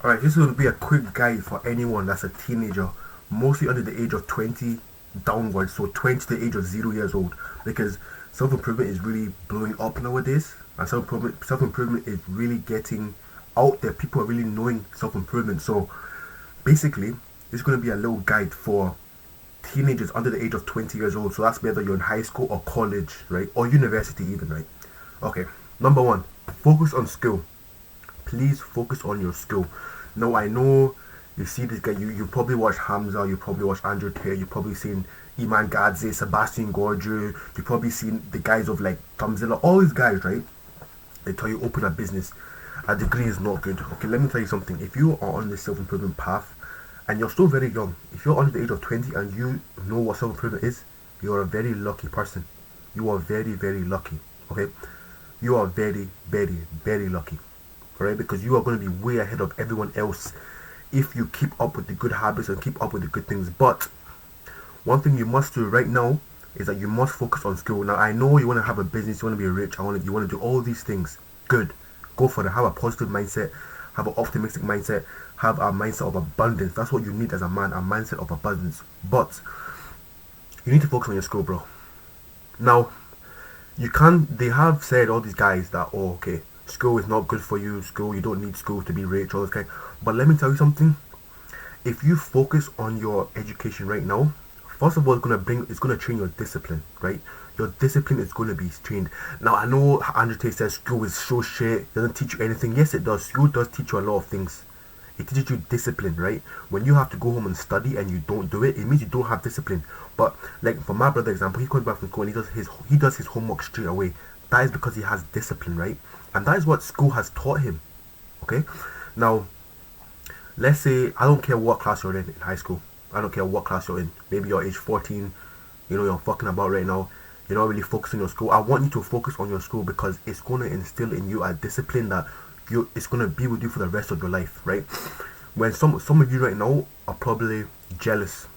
Alright, this is going to be a quick guide for anyone that's a teenager, mostly under the age of 20 downwards, so 20 to the age of 0 years old, because self-improvement is really blowing up nowadays, and self-improvement is really getting out there. People are really knowing self-improvement. So basically, this is going to be a little guide for teenagers under the age of 20 years old. So that's whether you're in high school or college, right, or university even, right? Okay, number one, focus on skill. Please focus on your skill. Now I know you see this guy, you probably watched Hamza, you probably watched Andrew Tate, you probably seen Iman Gadze, Sebastian Gordrew, you probably seen the guys of like Tomzilla, all these guys, right? They tell you open a business. A degree is not good. Okay, let me tell you something. If you are on the self-improvement path and you're still very young, if you're under the age of 20 and you know what self-improvement is, you're a very lucky person. You are very, very lucky. Okay, you are very, very, very lucky. Alright, because you are going to be way ahead of everyone else if you keep up with the good habits and keep up with the good things. But one thing you must do right now is that you must focus on skill. Now I know you want to have a business, you want to be rich, you want to do all these things. Good, go for it. Have a positive mindset, have an optimistic mindset, have a mindset of abundance. That's what you need as a man, a mindset of abundance. But you need to focus on your skill, bro. Now they have said, all these guys, that, oh, okay, school is not good for you, you don't need school to be rich, all this kind. But let me tell you something. If you focus on your education right now, first of all, it's gonna train your discipline, right? Your discipline is gonna be trained. Now I know Andrew Tate says school is so shit, it doesn't teach you anything. Yes, it does. School does teach you a lot of things. It teaches you discipline, right? When you have to go home and study and you don't do it, it means you don't have discipline. But like for my brother example, he comes back from school and he does his homework straight away. That is because he has discipline, right? And that is what school has taught him. Okay? Now, let's say, I don't care what class you're in high school. I don't care what class you're in. Maybe you're age 14, you're fucking about right now. You're not really focusing on your school. I want you to focus on your school because it's going to instill in you a discipline that it's going to be with you for the rest of your life, right? When some of you right now are probably jealous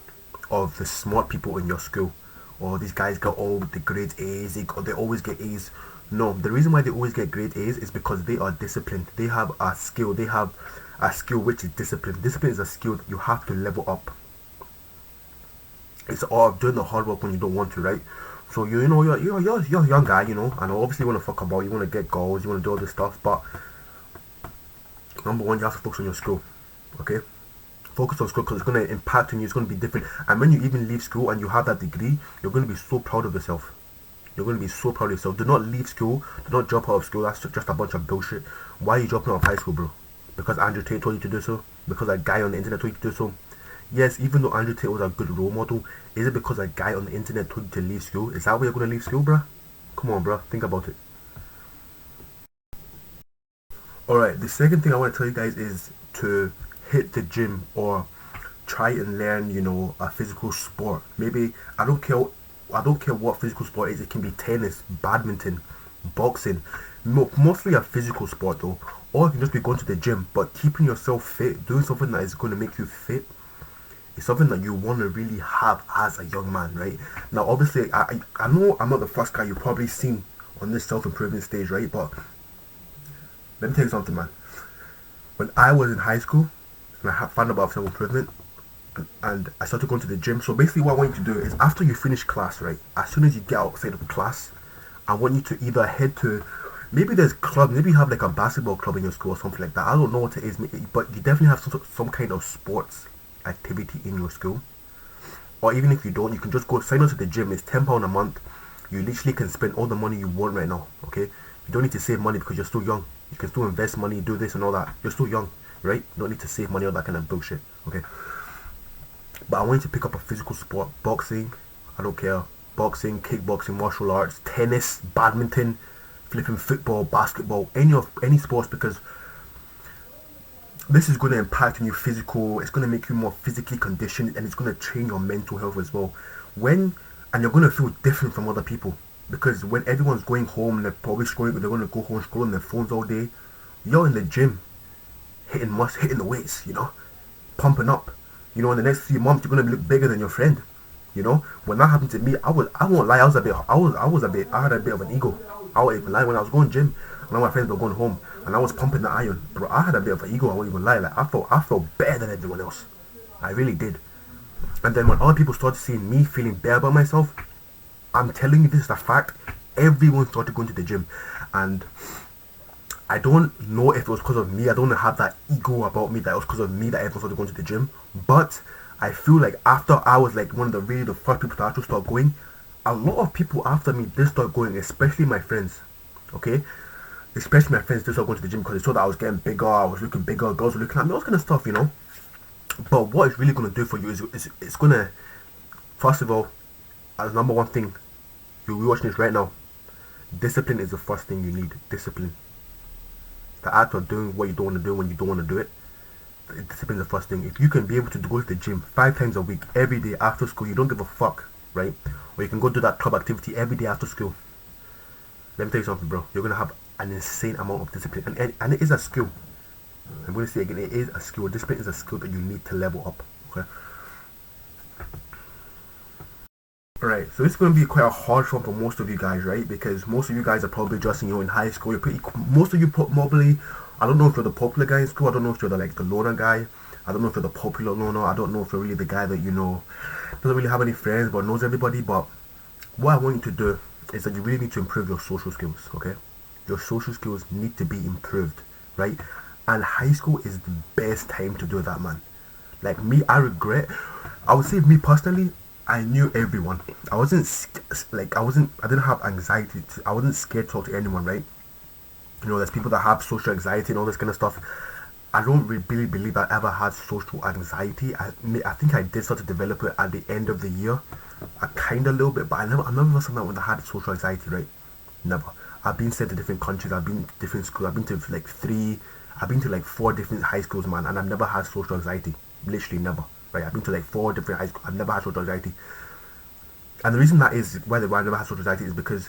of the smart people in your school, or these guys got all the grades A's, they always get A's. No, the reason why they always get grade A's is because they are disciplined. They have a skill. They have a skill which is discipline. Discipline is a skill that you have to level up. It's all doing the hard work when you don't want to, right? So you're a young guy, and obviously you want to fuck about, you want to get goals, you want to do all this stuff, but number one, you have to focus on your school. Okay? Focus on school because it's going to impact on you. It's going to be different. And when you even leave school and you have that degree, you're going to be so proud of yourself. You're going to be so proud of yourself. Do not leave school. Do not drop out of school. That's just a bunch of bullshit. Why are you dropping out of high school, bro? Because Andrew Tate told you to do so? Because a guy on the internet told you to do so? Yes, even though Andrew Tate was a good role model, is it because a guy on the internet told you to leave school? Is that why you're going to leave school, bro? Come on, bro. Think about it. Alright, the second thing I want to tell you guys is to hit the gym or try and learn, a physical sport. Maybe, I don't care what physical sport is. It can be tennis, badminton, boxing, mostly a physical sport though. Or it can just be going to the gym, but keeping yourself fit, doing something that is going to make you fit, is something that you want to really have as a young man, right? Now obviously, I know I'm not the first guy you've probably seen on this self-improvement stage, right? But let me tell you something, man. When I was in high school and I found out about self-improvement, and I started going to the gym. So basically what I want you to do is, after you finish class, right, as soon as you get outside of class, I want you to either head to, maybe there's club, maybe you have like a basketball club in your school or something like that. I don't know what it is, but you definitely have some kind of sports activity in your school. Or even if you don't, you can just go sign up to the gym. It's £10 a month. You literally can spend all the money you want right now, okay? You don't need to save money because you're still young. You can still invest money, do this and all that. You're still young, right? You don't need to save money, all that kind of bullshit, okay? But I want you to pick up a physical sport. Boxing, I don't care. Boxing, kickboxing, martial arts, tennis, badminton, flipping football, basketball, any sports, because this is going to impact on your physical. It's going to make you more physically conditioned, and it's going to train your mental health as well. And you're going to feel different from other people, because when everyone's going home and they're probably they're going to go home scrolling their phones all day. You're in the gym, hitting the weights, pumping up. In the next few months you're gonna look bigger than your friend. When that happened to me, I won't lie, I had a bit of an ego. I won't even lie. When I was going gym, and all my friends were going home, and I was pumping the iron. Bro, I had a bit of an ego, I won't even lie. Like, I felt better than everyone else. I really did. And then when other people started seeing me feeling better about myself, I'm telling you, this is a fact, everyone started going to the gym. And I don't know if it was because of me. I don't have that ego about me that it was because of me that everyone started going to the gym. But I feel like after I was like one of the first people to actually start going, a lot of people after me did start going, especially my friends. Okay? Especially my friends did start going to the gym because they saw that I was getting bigger, I was looking bigger, girls were looking at me, all this kind of stuff, you know. But what it's really going to do for you is it's going to, first of all, as number one thing, you'll be watching this right now, discipline is the first thing you need. Discipline. The act of doing what you don't want to do when you don't want to do it. Discipline is the first thing. If you can be able to go to the gym 5 times a week, every day after school, you don't give a fuck, right? Or you can go do that club activity every day after school. Let me tell you something, bro. You're going to have an insane amount of discipline. And it is a skill. I'm going to say again, it is a skill. Discipline is a skill that you need to level up. Okay? Alright, so this is going to be quite a harsh one for most of you guys, right? Because most of you guys are probably just, in high school. Most of you probably, I don't know if you're the popular guy in school. I don't know if you're the loner guy. I don't know if you're the popular loner. I don't know if you're really the guy that, doesn't really have any friends but knows everybody. But what I want you to do is that you really need to improve your social skills, okay? Your social skills need to be improved, right? And high school is the best time to do that, man. Like me, I would say me personally, I knew everyone. I didn't have anxiety. I wasn't scared to talk to anyone, right? There's people that have social anxiety and all this kind of stuff. I don't really believe I ever had social anxiety. I think I did start to develop it at the end of the year. A little bit, but I never someone when I had social anxiety, right? Never. I've been sent to different countries. I've been to different schools. I've been to 4 different high schools, man, and I've never had social anxiety. Literally never. Right, I've been to 4 different high schools. I've never had social anxiety. And the reason that is why I never had social anxiety is because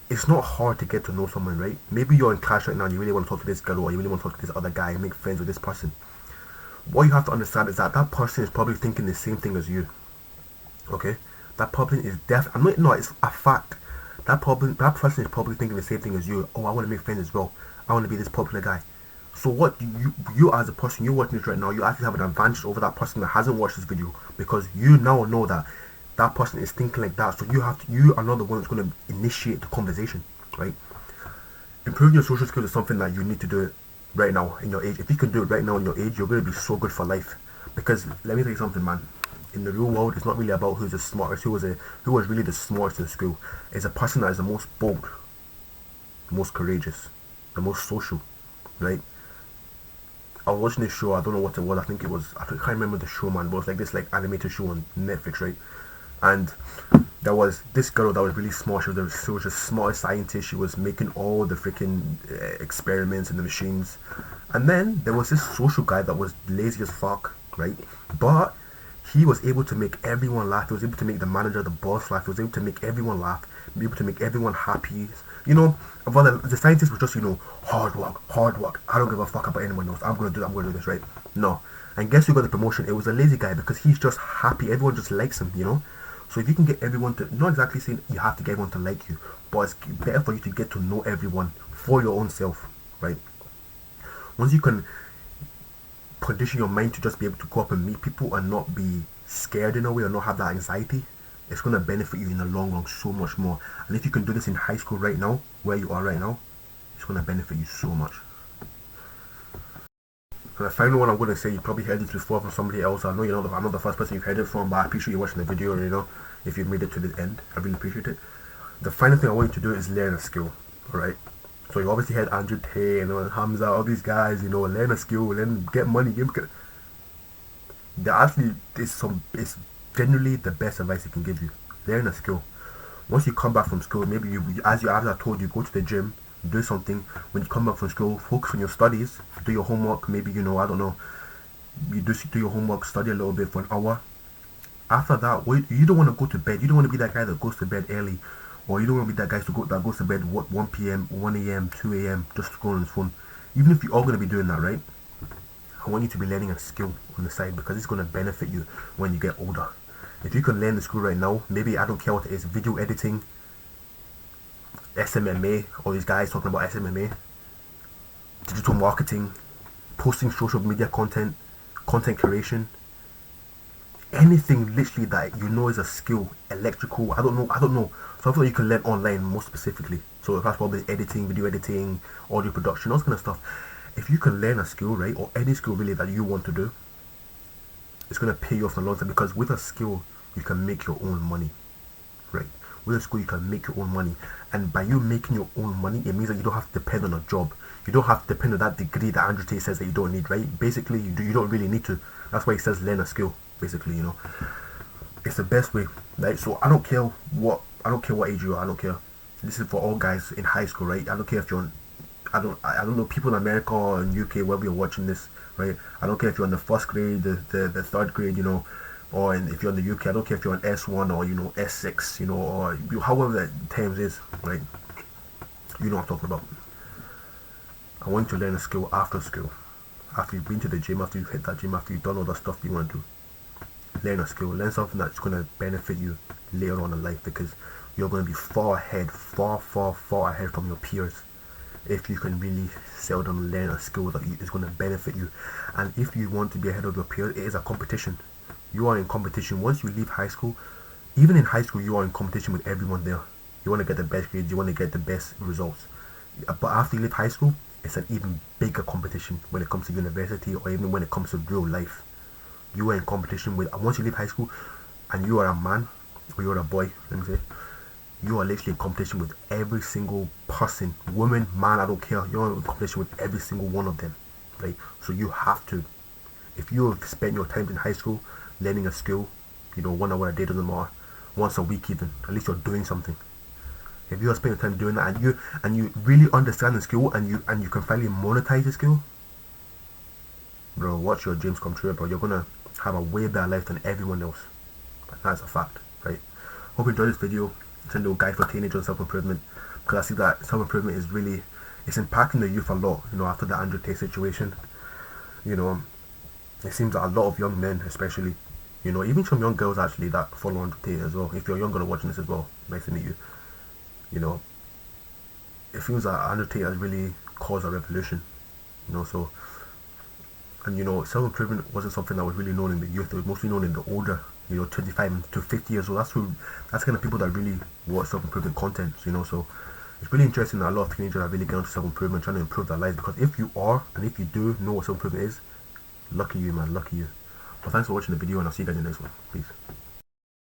it's not hard to get to know someone, right? Maybe you're in class right now and you really want to talk to this girl, or you really want to talk to this other guy and make friends with this person. What you have to understand is that person is probably thinking the same thing as you. Okay? That person is it's a fact. That person is probably thinking the same thing as you. Oh, I want to make friends as well. I want to be this popular guy. So what you as a person, you're watching this right now, you actually have an advantage over that person that hasn't watched this video, because you now know that that person is thinking like that. So you are not the one that's going to initiate the conversation, right? Improving your social skills is something that you need to do right now in your age. If you can do it right now in your age, you're going to be so good for life. Because let me tell you something, man. In the real world, it's not really about who's the smartest, who was really the smartest in school. It's a person that is the most bold, the most courageous, the most social, right? I was watching this show, I don't know what it was, I can't remember the show, man, but it was this animated show on Netflix, right? And there was this girl that was really smart. She was the smartest scientist. She was making all the freaking experiments in the machines. And then there was this social guy that was lazy as fuck, right? But he was able to make everyone laugh. He was able to make the manager, the boss laugh. He was able to make everyone laugh, be able to make everyone happy. But the scientist was just, hard work. I don't give a fuck about anyone else. I'm going to do this, right? No. And guess who got the promotion? It was a lazy guy, because he's just happy. Everyone just likes him, So if you can get everyone to, not exactly saying you have to get everyone to like you, but it's better for you to get to know everyone for your own self, right? Once you can condition your mind to just be able to go up and meet people and not be scared in a way, or not have that anxiety, it's going to benefit you in the long run so much more. And if you can do this in high school right now, where you are right now, it's going to benefit you so much. And the final one I'm going to say, you probably heard it before from somebody else. I know I'm not the first person you've heard it from, but I appreciate you watching the video, if you've made it to the end. I really appreciate it. The final thing I want you to do is learn a skill, alright? So you obviously heard Andrew Tate and Hamza, all these guys, learn a skill, get money. It's generally the best advice you can give you. Learn a skill. Once you come back from school, maybe as I told you, go to the gym, do something. When you come back from school, focus on your studies, do your homework. Maybe I don't know, you do your homework, study a little bit for an hour. After that, you don't want to go to bed. You don't want to be that guy that goes to bed early, or you don't want to be that guy that goes to bed 1 p.m., 1 a.m., 2 a.m. just to go on his phone. Even if you're all going to be doing that, right? I want you to be learning a skill on the side, because it's going to benefit you when you get older. If you can learn the skill right now, maybe, I don't care what it is, video editing, SMMA, all these guys talking about SMMA, digital marketing, posting social media content, content creation, anything literally that you know is a skill, electrical, I don't know, something that you can learn online more specifically. So that's probably editing, video editing, audio production, all this kind of stuff. If you can learn a skill, right, or any skill really that you want to do, it's going to pay you off in the long term, because with a skill, you can make your own money, right? With a skill, you can make your own money. And by you making your own money, it means that you don't have to depend on a job. You don't have to depend on that degree that Andrew Tate says that you don't need, right? Basically, you don't really need to. That's why he says learn a skill, basically, you know. It's the best way, right? So I don't care what age you are, I don't care. This is for all guys in high school, right? I don't care if you're on, I don't know, people in America or in UK, wherever you're watching this, right? I don't care if you're in the first grade, the third grade, you know, or if you're in the UK, I don't care if you're on S1 or, you know, S6, you know, or however the terms is, right? You know what I'm talking about. I want you to learn a skill after school. After you've been to the gym, after you've hit that gym, after you've done all the stuff you want to do. Learn a skill. Learn something that's going to benefit you later on in life, because you're going to be far ahead from your peers if you can really seldom learn a skill that is going to benefit you. And if you want to be ahead of your peers, it is a competition. You are in competition. Once you leave high school, even in high school, you are in competition with everyone there. You want to get the best grades, you want to get the best results. But after you leave high school, it's an even bigger competition when it comes to university, or even when it comes to real life. You are in competition with, once you leave high school and you are a man, or you're a boy, let me say, you are literally in competition with every single person, woman, man, I don't care. You're in competition with every single one of them, right? So you have to, if you have spent your time in high school learning a skill, you know, 1 hour a day, doesn't matter, once a week even, at least you're doing something. If you have spent your time doing that, and you really understand the skill, and you can finally monetize the skill, bro, watch your dreams come true, bro. You're gonna have a way better life than everyone else. That's a fact, right? Hope you enjoyed this video. It's a little guide for teenagers on self-improvement, because I see that self-improvement is really, it's impacting the youth a lot, you know, after the Andrew Tate situation. You know, it seems that a lot of young men, especially, you know, even some young girls actually, that follow Andrew Tate as well. If you're younger and watching this as well, nice to meet you. You know, it feels that Andrew Tate has really caused a revolution, you know. So, and you know, self-improvement wasn't something that was really known in the youth. It was mostly known in the older, you know, 25 to 50 years old. That's kind of people that really watch self-improvement content, you know. So it's really interesting that a lot of teenagers are really getting into self-improvement, trying to improve their lives, because if you are, and if you do know what self-improvement is, lucky you, man, lucky you. But thanks for watching the video, and I'll see you guys in the next one. Peace.